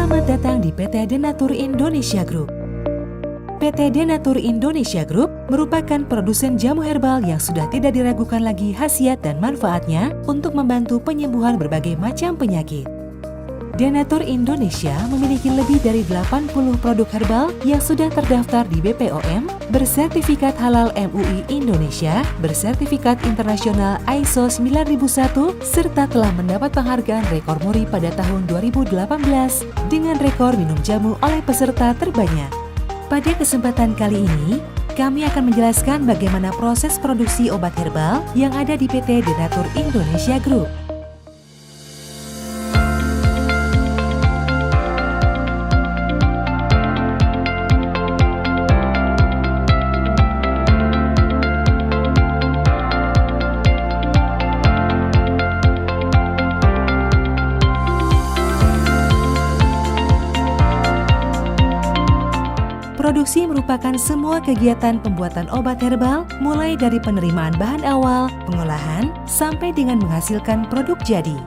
Selamat datang di PT Denatur Indonesia Group. PT Denatur Indonesia Group merupakan produsen jamu herbal yang sudah tidak diragukan lagi khasiat dan manfaatnya untuk membantu penyembuhan berbagai macam penyakit. Denatur Indonesia memiliki lebih dari 80 produk herbal yang sudah terdaftar di BPOM, bersertifikat halal MUI Indonesia, bersertifikat internasional ISO 9001, serta telah mendapat penghargaan rekor muri pada tahun 2018 dengan rekor minum jamu oleh peserta terbanyak. Pada kesempatan kali ini, kami akan menjelaskan bagaimana proses produksi obat herbal yang ada di PT Denatur Indonesia Group. Produksi merupakan semua kegiatan pembuatan obat herbal, mulai dari penerimaan bahan awal, pengolahan, sampai dengan menghasilkan produk jadi.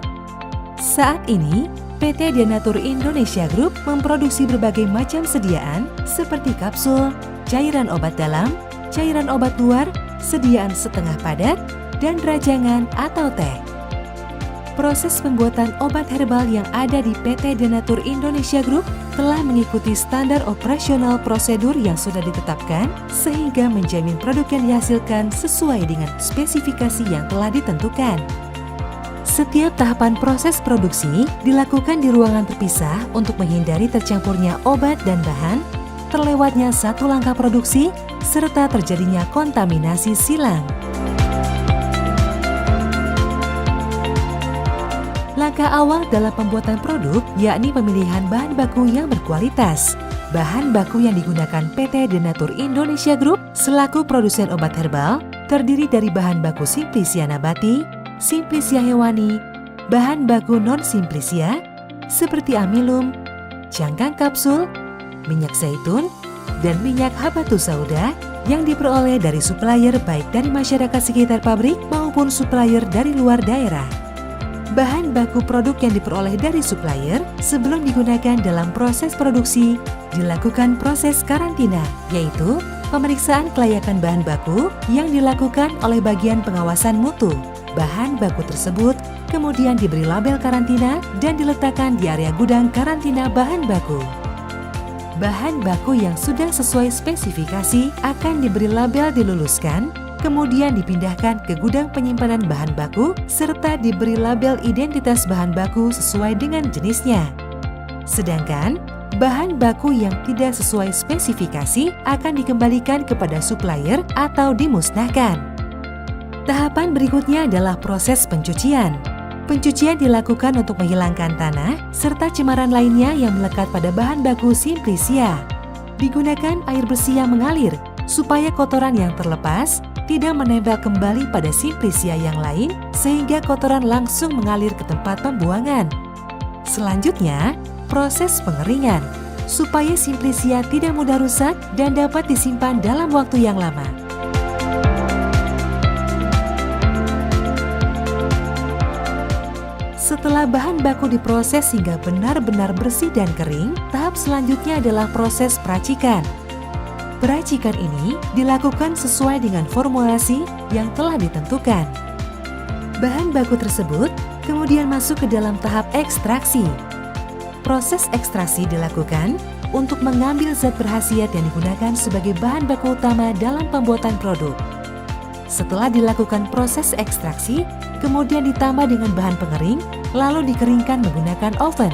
Saat ini, PT Denatur Indonesia Group memproduksi berbagai macam sediaan seperti kapsul, cairan obat dalam, cairan obat luar, sediaan setengah padat, dan rajangan atau teh. Proses pembuatan obat herbal yang ada di PT Denatur Indonesia Group telah mengikuti standar operasional prosedur yang sudah ditetapkan sehingga menjamin produk yang dihasilkan sesuai dengan spesifikasi yang telah ditentukan. Setiap tahapan proses produksi dilakukan di ruangan terpisah untuk menghindari tercampurnya obat dan bahan, terlewatnya satu langkah produksi, serta terjadinya kontaminasi silang. Langkah awal dalam pembuatan produk yakni pemilihan bahan baku yang berkualitas. Bahan baku yang digunakan PT Denatur Indonesia Group selaku produsen obat herbal terdiri dari bahan baku Simplisia nabati, Simplisia hewani, bahan baku non-Simplisia seperti amilum, cangkang kapsul, minyak zaitun, dan minyak habatus sauda yang diperoleh dari supplier baik dari masyarakat sekitar pabrik maupun supplier dari luar daerah. Bahan baku produk yang diperoleh dari supplier sebelum digunakan dalam proses produksi dilakukan proses karantina, yaitu pemeriksaan kelayakan bahan baku yang dilakukan oleh bagian pengawasan mutu. Bahan baku tersebut kemudian diberi label karantina dan diletakkan di area gudang karantina bahan baku. Bahan baku yang sudah sesuai spesifikasi akan diberi label diluluskan, kemudian dipindahkan ke gudang penyimpanan bahan baku serta diberi label identitas bahan baku sesuai dengan jenisnya. Sedangkan bahan baku yang tidak sesuai spesifikasi akan dikembalikan kepada supplier atau dimusnahkan. Tahapan berikutnya adalah proses pencucian. Pencucian dilakukan untuk menghilangkan tanah serta cemaran lainnya yang melekat pada bahan baku Simplisia. Digunakan air bersih yang mengalir supaya kotoran yang terlepas tidak menempel kembali pada Simplisia yang lain sehingga kotoran langsung mengalir ke tempat pembuangan. Selanjutnya, proses pengeringan supaya Simplisia tidak mudah rusak dan dapat disimpan dalam waktu yang lama. Setelah bahan baku diproses hingga benar-benar bersih dan kering, tahap selanjutnya adalah proses peracikan. Peracikan ini dilakukan sesuai dengan formulasi yang telah ditentukan. Bahan baku tersebut kemudian masuk ke dalam tahap ekstraksi. Proses ekstraksi dilakukan untuk mengambil zat berkhasiat yang digunakan sebagai bahan baku utama dalam pembuatan produk. Setelah dilakukan proses ekstraksi, kemudian ditambah dengan bahan pengering, lalu dikeringkan menggunakan oven.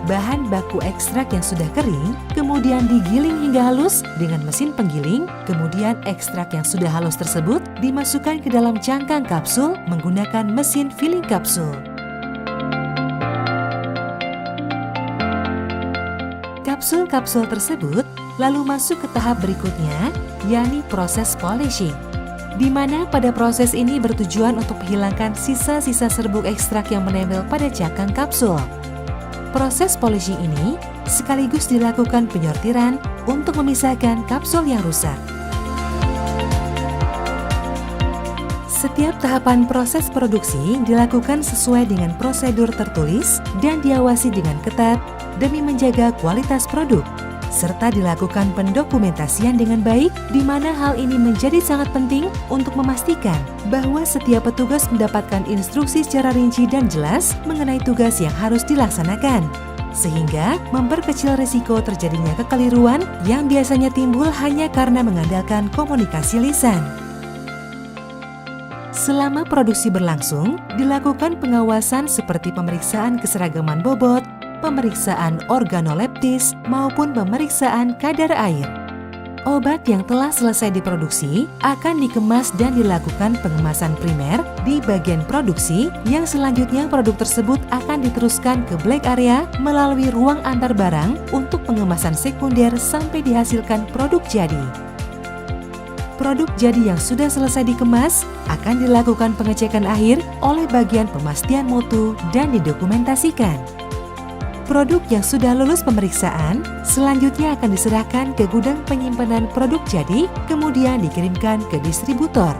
Bahan baku ekstrak yang sudah kering kemudian digiling hingga halus dengan mesin penggiling, kemudian ekstrak yang sudah halus tersebut dimasukkan ke dalam cangkang kapsul menggunakan mesin filling kapsul. Kapsul-kapsul tersebut lalu masuk ke tahap berikutnya, yakni proses polishing, di mana pada proses ini bertujuan untuk menghilangkan sisa-sisa serbuk ekstrak yang menempel pada cangkang kapsul. Proses polishing ini sekaligus dilakukan penyortiran untuk memisahkan kapsul yang rusak. Setiap tahapan proses produksi dilakukan sesuai dengan prosedur tertulis dan diawasi dengan ketat demi menjaga kualitas produk, serta dilakukan pendokumentasian dengan baik, di mana hal ini menjadi sangat penting untuk memastikan bahwa setiap petugas mendapatkan instruksi secara rinci dan jelas mengenai tugas yang harus dilaksanakan, sehingga memperkecil risiko terjadinya kekeliruan yang biasanya timbul hanya karena mengandalkan komunikasi lisan. Selama produksi berlangsung, dilakukan pengawasan seperti pemeriksaan keseragaman bobot, pemeriksaan organoleptis, maupun pemeriksaan kadar air. Obat yang telah selesai diproduksi akan dikemas dan dilakukan pengemasan primer di bagian produksi, yang selanjutnya produk tersebut akan diteruskan ke black area melalui ruang antar barang untuk pengemasan sekunder sampai dihasilkan produk jadi. Produk jadi yang sudah selesai dikemas akan dilakukan pengecekan akhir oleh bagian pemastian mutu dan didokumentasikan. Produk yang sudah lulus pemeriksaan selanjutnya akan diserahkan ke gudang penyimpanan produk jadi, kemudian dikirimkan ke distributor.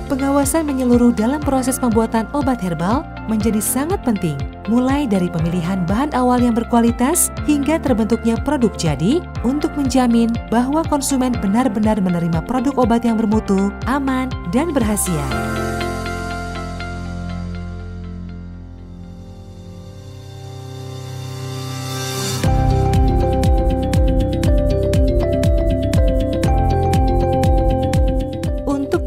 Pengawasan menyeluruh dalam proses pembuatan obat herbal menjadi sangat penting, mulai dari pemilihan bahan awal yang berkualitas hingga terbentuknya produk jadi, untuk menjamin bahwa konsumen benar-benar menerima produk obat yang bermutu, aman, dan berkhasiat.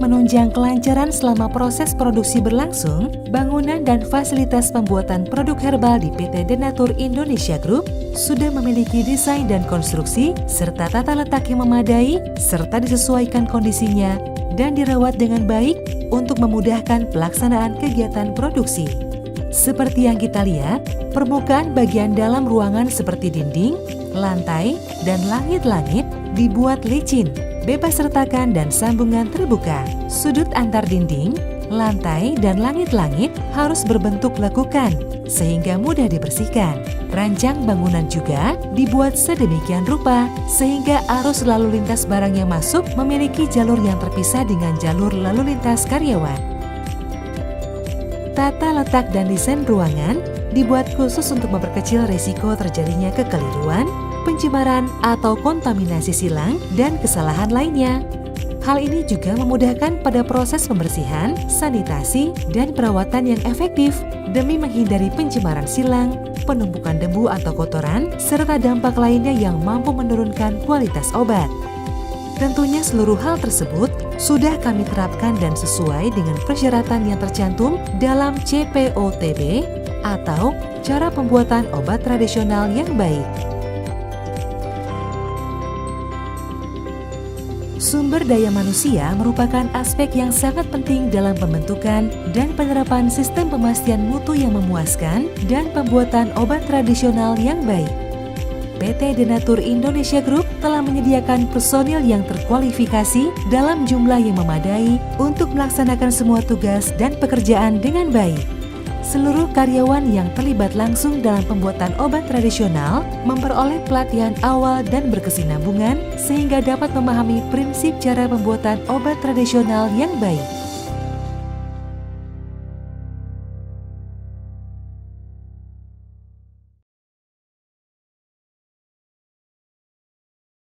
Menunjang kelancaran selama proses produksi berlangsung, bangunan dan fasilitas pembuatan produk herbal di PT Denatur Indonesia Group sudah memiliki desain dan konstruksi serta tata letak yang memadai serta disesuaikan kondisinya dan dirawat dengan baik untuk memudahkan pelaksanaan kegiatan produksi. Seperti yang kita lihat, permukaan bagian dalam ruangan seperti dinding, lantai, dan langit-langit dibuat licin, bebas retakan dan sambungan terbuka. Sudut antar dinding, lantai, dan langit-langit harus berbentuk lekukan sehingga mudah dibersihkan. Rancang bangunan juga dibuat sedemikian rupa sehingga arus lalu lintas barang yang masuk memiliki jalur yang terpisah dengan jalur lalu lintas karyawan. Tata letak dan desain ruangan dibuat khusus untuk memperkecil risiko terjadinya kekeliruan, pencemaran atau kontaminasi silang, dan kesalahan lainnya. Hal ini juga memudahkan pada proses pembersihan, sanitasi, dan perawatan yang efektif demi menghindari pencemaran silang, penumpukan debu atau kotoran, serta dampak lainnya yang mampu menurunkan kualitas obat. Tentunya seluruh hal tersebut sudah kami terapkan dan sesuai dengan persyaratan yang tercantum dalam CPOTB atau cara pembuatan obat tradisional yang baik. Sumber daya manusia merupakan aspek yang sangat penting dalam pembentukan dan penerapan sistem pemastian mutu yang memuaskan dan pembuatan obat tradisional yang baik. PT Denatur Indonesia Group telah menyediakan personil yang terkualifikasi dalam jumlah yang memadai untuk melaksanakan semua tugas dan pekerjaan dengan baik. Seluruh karyawan yang terlibat langsung dalam pembuatan obat tradisional memperoleh pelatihan awal dan berkesinambungan sehingga dapat memahami prinsip cara pembuatan obat tradisional yang baik.